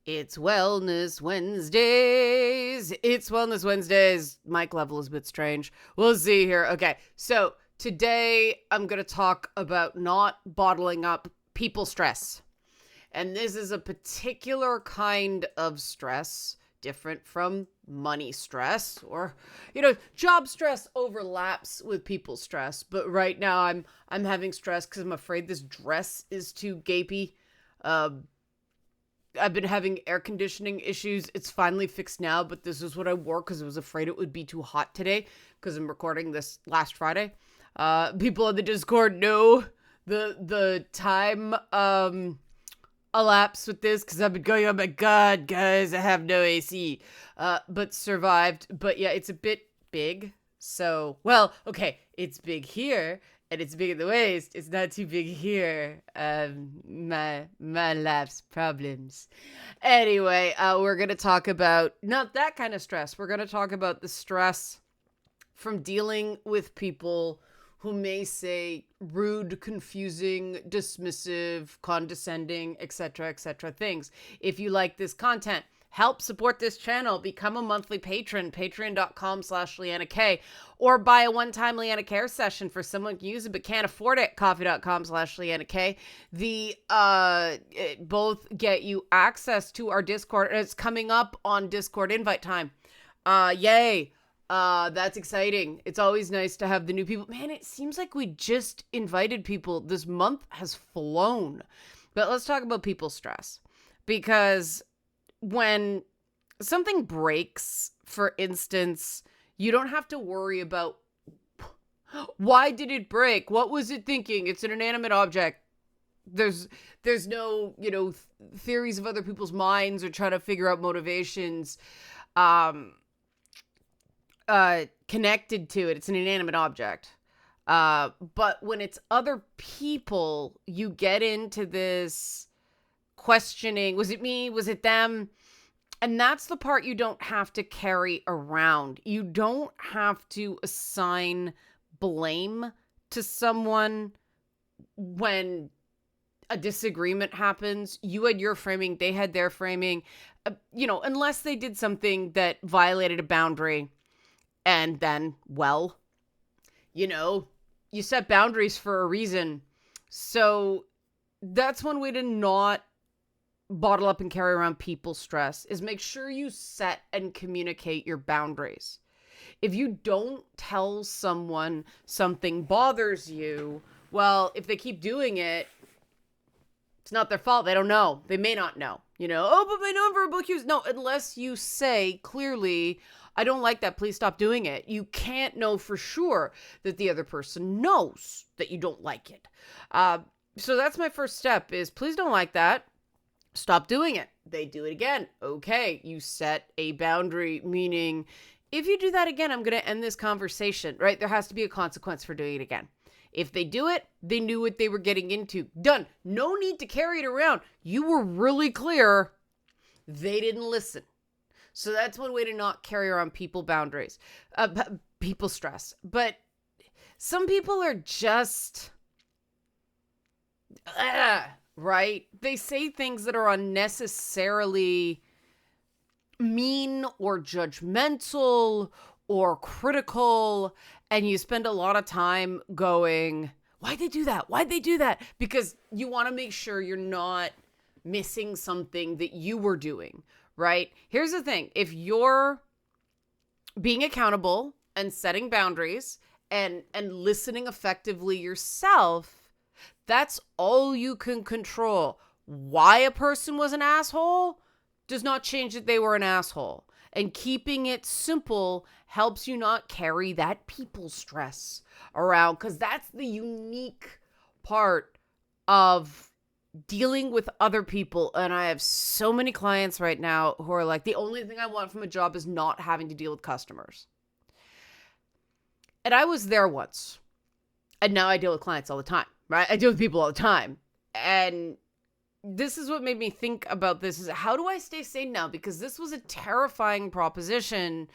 It's Wellness Wednesdays. It's Wellness Wednesdays. Mic level is a bit strange. We'll see here. Okay, so today I'm going to talk about not bottling up people stress. And this is a particular kind of stress, different from money stress or, job stress overlaps with people stress. But right now I'm having stress because I'm afraid this dress is too gapey. I've been having air conditioning issues. It's finally fixed now, but this is what I wore because I was afraid it would be too hot today because I'm recording this last Friday. People in the Discord know the time elapsed with this because I've been going, oh my god, guys, I have no AC. But survived. But yeah, it's a bit big. So, well, okay, it's big here and it's big in the waist. It's not too big here. My life's problems. Anyway, we're gonna talk about not that kind of stress. We're gonna talk about the stress from dealing with people who may say rude, confusing, dismissive, condescending, etc., things. If you like this content, help support this channel. Become a monthly patron, patreon.com/Leanna K, or buy a one-time Leanna Care session for someone who can use it but can't afford it, coffee.com/Leanna K. Both get you access to our Discord, and it's coming up on Discord invite time. Yay. That's exciting. It's always nice to have the new people. Man, it seems like we just invited people. This month has flown. But let's talk about people stress. Because when something breaks, for instance, you don't have to worry about why did it break? What was it thinking? It's an inanimate object. There's no, theories of other people's minds or trying to figure out motivations connected to it. It's an inanimate object. But when it's other people, you get into this questioning, was it me? Was it them? And that's the part you don't have to carry around. You don't have to assign blame to someone when a disagreement happens. You had your framing, they had their framing, unless they did something that violated a boundary. And then, well, you set boundaries for a reason. So that's one way to not bottle up and carry around people stress, is make sure you set and communicate your boundaries. If you don't tell someone something bothers you, well, if they keep doing it, it's not their fault. They don't know. They may not know. Oh, but my nonverbal cues. No, unless you say clearly, I don't like that. Please stop doing it. You can't know for sure that the other person knows that you don't like it. So that's my first step is please don't like that. Stop doing it. They do it again. Okay, you set a boundary, meaning if you do that again, I'm going to end this conversation, right? There has to be a consequence for doing it again. If they do it, they knew what they were getting into. Done. No need to carry it around. You were really clear. They didn't listen. So that's one way to not carry around people boundaries, people stress. But some people are just, right? They say things that are unnecessarily mean or judgmental or critical, and you spend a lot of time going, why'd they do that? Why'd they do that? Because you want to make sure you're not missing something that you were doing, right? Here's the thing. If you're being accountable and setting boundaries and listening effectively yourself, that's all you can control. Why a person was an asshole does not change that they were an asshole. And keeping it simple helps you not carry that people stress around, because that's the unique part of dealing with other people. And I have so many clients right now who are like, the only thing I want from a job is not having to deal with customers. And I was there once. And now I deal with clients all the time, right? I deal with people all the time. And this is what made me think about this, is how do I stay sane now? Because this was a terrifying proposition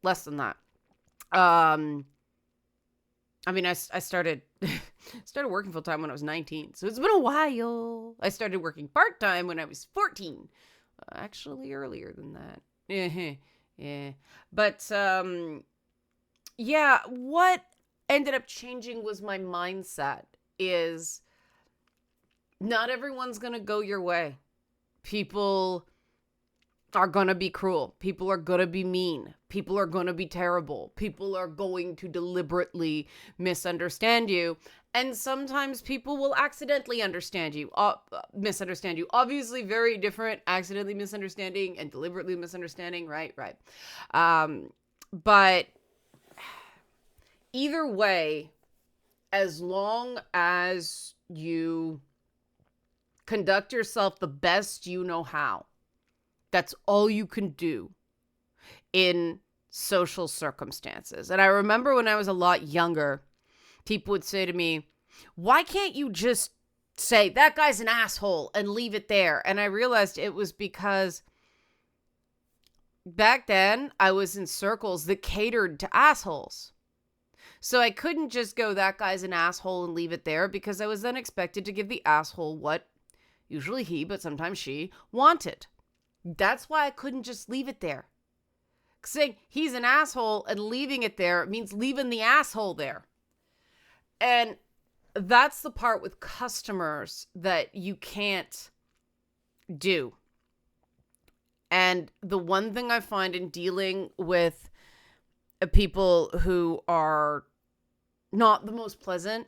less than that. I started started working full time when I was 19. So it's been a while. I started working part time when I was 14. Actually, earlier than that. Yeah. But, yeah, what ended up changing was my mindset is not everyone's going to go your way. People are going to be cruel. People are going to be mean. People are going to be terrible. People are going to deliberately misunderstand you. And sometimes people will accidentally misunderstand you. Obviously, very different, accidentally misunderstanding and deliberately misunderstanding. Right. But either way, as long as you conduct yourself the best you know how, that's all you can do in social circumstances. And I remember when I was a lot younger, people would say to me, why can't you just say that guy's an asshole and leave it there? And I realized it was because back then I was in circles that catered to assholes. So I couldn't just go, that guy's an asshole, and leave it there, because I was then expected to give the asshole what usually he, but sometimes she, wanted. That's why I couldn't just leave it there. Saying he's an asshole and leaving it there means leaving the asshole there. And that's the part with customers that you can't do. And the one thing I find in dealing with people who are not the most pleasant,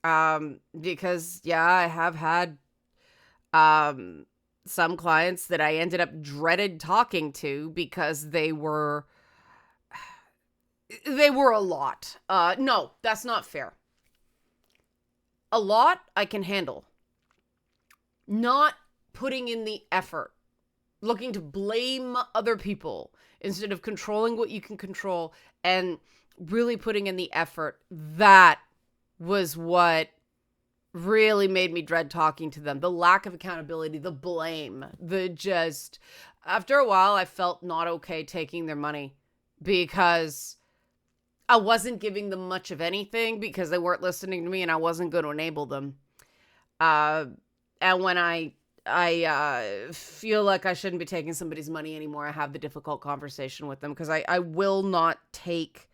because, yeah, I have had some clients that I ended up dreaded talking to because they were a lot. No, that's not fair. A lot I can handle. Not putting in the effort, looking to blame other people instead of controlling what you can control and really putting in the effort. That was what really made me dread talking to them. The lack of accountability, the blame, after a while, I felt not okay taking their money because I wasn't giving them much of anything because they weren't listening to me and I wasn't going to enable them. And when I feel like I shouldn't be taking somebody's money anymore, I have the difficult conversation with them, because I will not take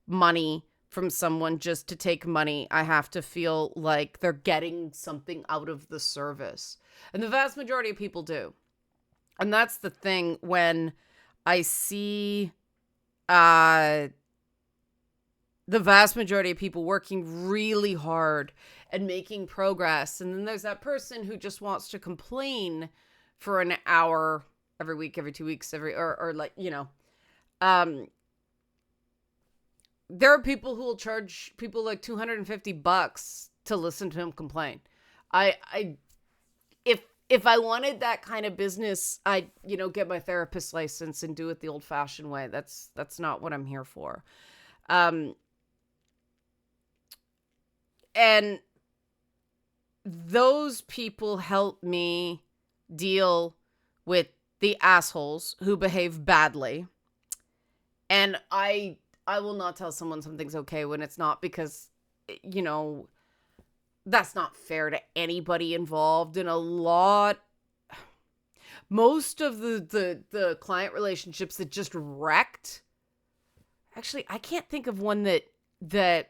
money from someone just to take money. I have to feel like they're getting something out of the service. And the vast majority of people do. And that's the thing when I see the vast majority of people working really hard and making progress. And then there's that person who just wants to complain for an hour every week, every 2 weeks, or like, there are people who will charge people like $250 to listen to him complain. If I wanted that kind of business, I'd, get my therapist license and do it the old fashioned way. That's not what I'm here for. And those people help me deal with the assholes who behave badly. And I will not tell someone something's okay when it's not, because, that's not fair to anybody involved. And most of the client relationships that just wrecked, actually, I can't think of one that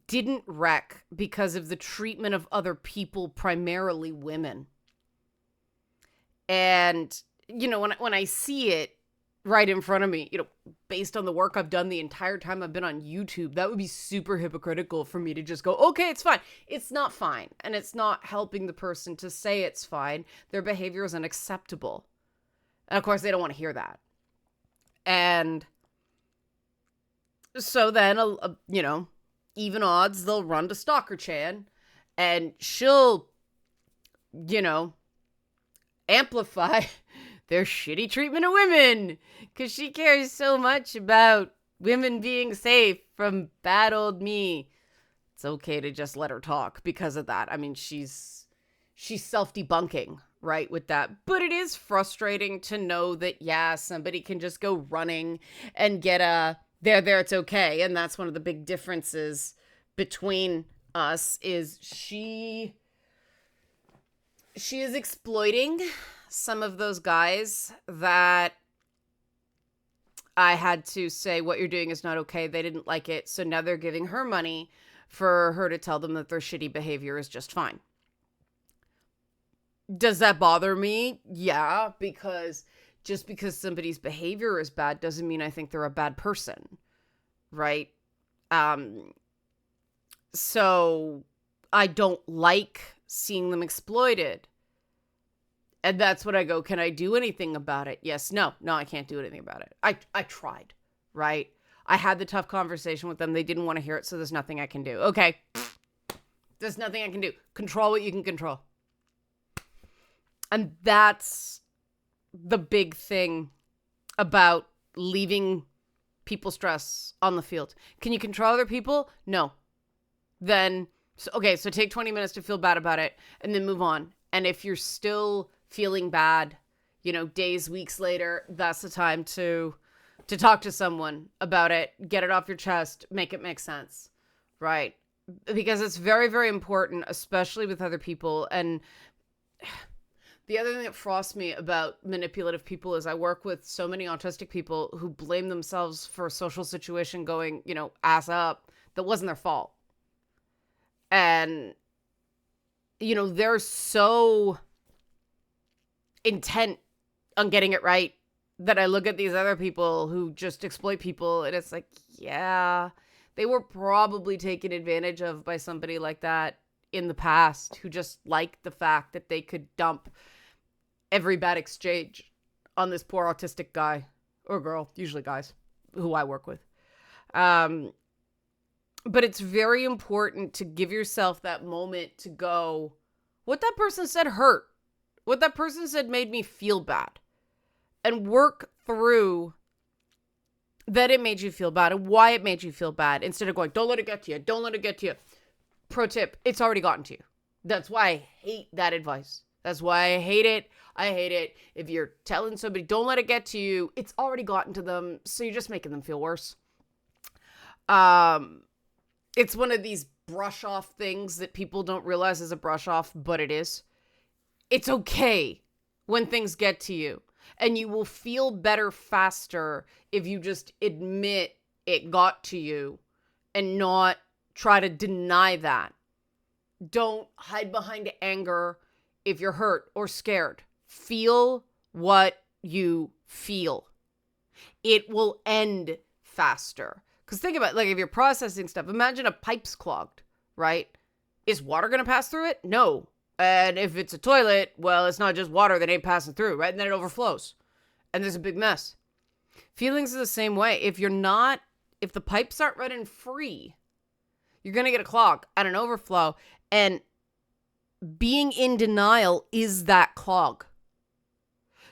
didn't wreck because of the treatment of other people, primarily women. And, when I see it right in front of me, based on the work I've done the entire time I've been on YouTube, that would be super hypocritical for me to just go, okay, it's fine. It's not fine. And it's not helping the person to say it's fine. Their behavior is unacceptable. And of course, they don't want to hear that. And so then, even odds, they'll run to Stalker Chan and she'll, amplify their shitty treatment of women because she cares so much about women being safe from bad old me. It's okay to just let her talk because of that. I mean, she's self-debunking, right, with that. But it is frustrating to know that, yeah, somebody can just go running and get a, there, it's okay. And that's one of the big differences between us is she is exploiting some of those guys that I had to say, what you're doing is not okay. They didn't like it. So now they're giving her money for her to tell them that their shitty behavior is just fine. Does that bother me? Yeah, because just because somebody's behavior is bad doesn't mean I think they're a bad person, right? So I don't like seeing them exploited. And that's when I go, can I do anything about it? Yes, no, I can't do anything about it. I tried, right? I had the tough conversation with them. They didn't want to hear it, so there's nothing I can do. Okay, there's nothing I can do. Control what you can control. And that's the big thing about leaving people stress on the field. Can you control other people? No. Then, so take 20 minutes to feel bad about it and then move on. And if you're still feeling bad, days, weeks later, that's the time to talk to someone about it, get it off your chest, make it make sense, right? Because it's very, very important, especially with other people. And the other thing that frosts me about manipulative people is I work with so many autistic people who blame themselves for a social situation going, ass up, that wasn't their fault. And, they're so intent on getting it right that I look at these other people who just exploit people and it's like, yeah, they were probably taken advantage of by somebody like that in the past who just liked the fact that they could dump every bad exchange on this poor autistic guy or girl, usually guys, who I work with. But it's very important to give yourself that moment to go, what that person said hurt. What that person said made me feel bad. And work through that it made you feel bad and why it made you feel bad instead of going, don't let it get to you. Don't let it get to you. Pro tip, it's already gotten to you. That's why I hate that advice. That's why I hate it. I hate it. If you're telling somebody, don't let it get to you, it's already gotten to them. So you're just making them feel worse. It's one of these brush off things that people don't realize is a brush off, but it is. It's okay when things get to you, and you will feel better faster if you just admit it got to you and not try to deny that. Don't hide behind anger if you're hurt or scared. Feel what you feel. It will end faster. Because think about it, like if you're processing stuff, imagine a pipe's clogged, right? Is water going to pass through it? No. And if it's a toilet, well, it's not just water that ain't passing through, right? And then it overflows. And there's a big mess. Feelings are the same way. If the pipes aren't running free, you're going to get a clog and an overflow. And being in denial is that clog.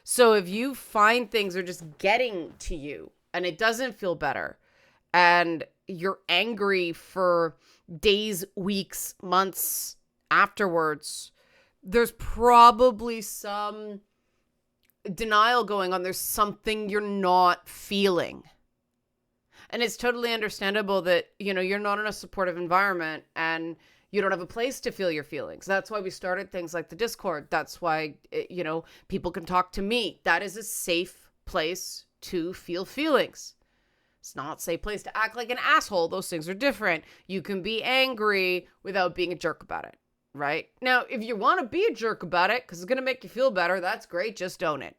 So if you find things are just getting to you and it doesn't feel better and you're angry for days, weeks, months afterwards, there's probably some denial going on. There's something you're not feeling. And it's totally understandable that, you're not in a supportive environment and you don't have a place to feel your feelings. That's why we started things like the Discord. That's why, people can talk to me. That is a safe place to feel feelings. It's not a safe place to act like an asshole. Those things are different. You can be angry without being a jerk about it, right? Now, if you want to be a jerk about it, because it's going to make you feel better, that's great. Just own it.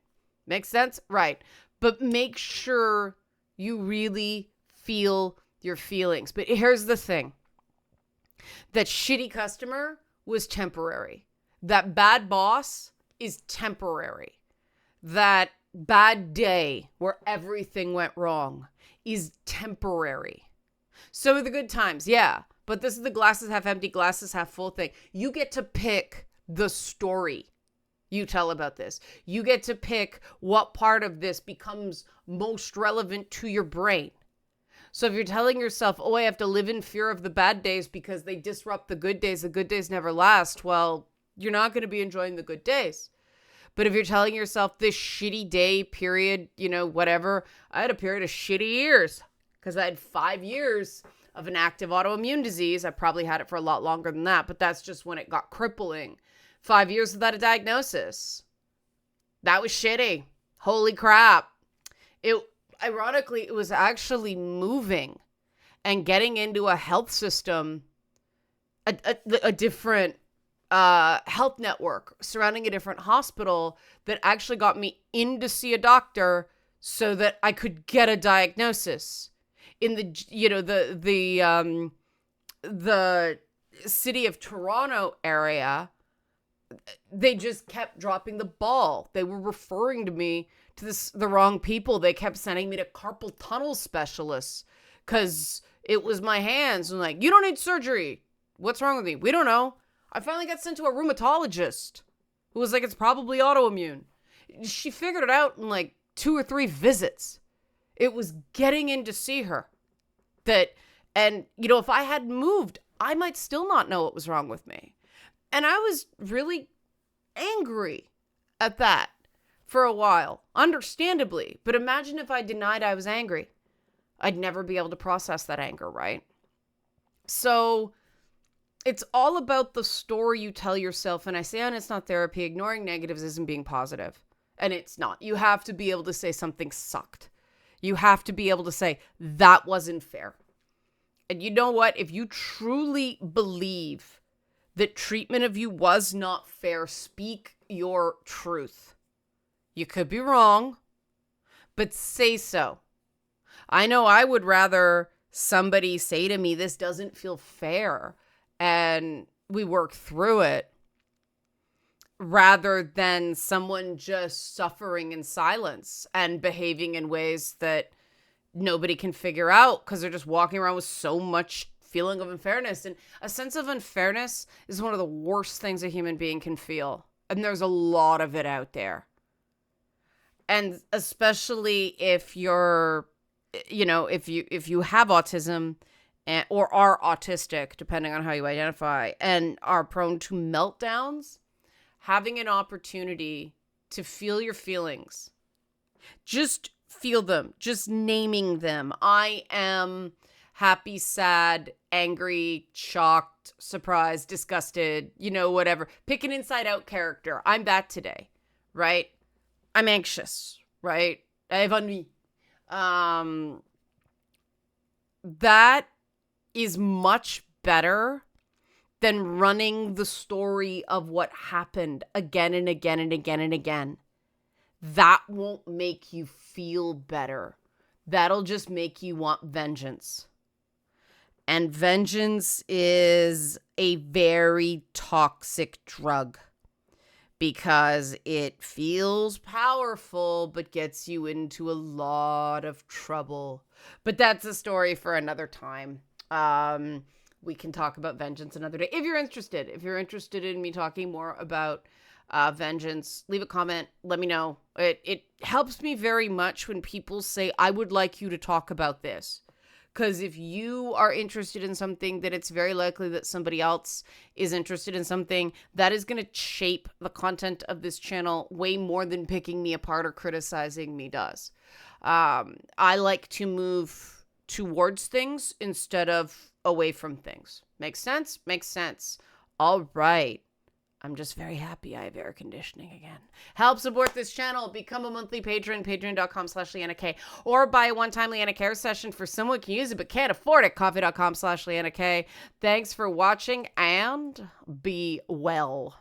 Makes sense? Right. But make sure you really feel your feelings. But here's the thing. That shitty customer was temporary. That bad boss is temporary. That bad day where everything went wrong is temporary. So are the good times, yeah. But this is the glasses half empty, glasses half full thing. You get to pick the story you tell about this. You get to pick what part of this becomes most relevant to your brain. So if you're telling yourself, oh, I have to live in fear of the bad days because they disrupt the good days never last, well, you're not going to be enjoying the good days. But if you're telling yourself this shitty day period, whatever, I had a period of shitty years because I had 5 years of an active autoimmune disease. I probably had it for a lot longer than that, but that's just when it got crippling. 5 years without a diagnosis. That was shitty. Holy crap. Ironically, it was actually moving and getting into a health system, a different health network surrounding a different hospital that actually got me in to see a doctor so that I could get a diagnosis. In the city of Toronto area, they just kept dropping the ball. They were referring to me to the wrong people. They kept sending me to carpal tunnel specialists because it was my hands. And like, you don't need surgery. What's wrong with me? We don't know. I finally got sent to a rheumatologist who was like, it's probably autoimmune. She figured it out in like 2 or 3 visits. It was getting in to see her. And if I had moved, I might still not know what was wrong with me. And I was really angry at that for a while, understandably. But imagine if I denied I was angry. I'd never be able to process that anger, right? So it's all about the story you tell yourself. And I say, and it's not therapy. Ignoring negatives isn't being positive. And it's not. You have to be able to say something sucked. You have to be able to say, that wasn't fair. And you know what? If you truly believe that treatment of you was not fair, speak your truth. You could be wrong, but say so. I know I would rather somebody say to me, this doesn't feel fair, and we work through it, rather than someone just suffering in silence and behaving in ways that nobody can figure out because they're just walking around with so much feeling of unfairness. And a sense of unfairness is one of the worst things a human being can feel. And there's a lot of it out there. And especially if you're, if you have autism or are autistic, depending on how you identify, and are prone to meltdowns, having an opportunity to feel your feelings, just feel them, just naming them. I am happy, sad, angry, shocked, surprised, disgusted, whatever. Pick an Inside Out character. I'm that today, right? I'm anxious, right? I have ennui. That is much better than running the story of what happened again and again and again and again. That won't make you feel better. That'll just make you want vengeance. And vengeance is a very toxic drug because it feels powerful but gets you into a lot of trouble. But that's a story for another time. We can talk about vengeance another day. If you're interested in me talking more about vengeance, leave a comment. Let me know. It helps me very much when people say, I would like you to talk about this. Because if you are interested in something, then it's very likely that somebody else is interested in something. That is going to shape the content of this channel way more than picking me apart or criticizing me does. I like to move towards things instead of away from things. Makes sense? Makes sense. All right. I'm just very happy I have air conditioning again. Help support this channel. Become a monthly patron, patreon.com/LeannaK, or buy a one-time Leanna Care session for someone who can use it but can't afford it. Coffee.com/LeannaK. Thanks for watching and be well.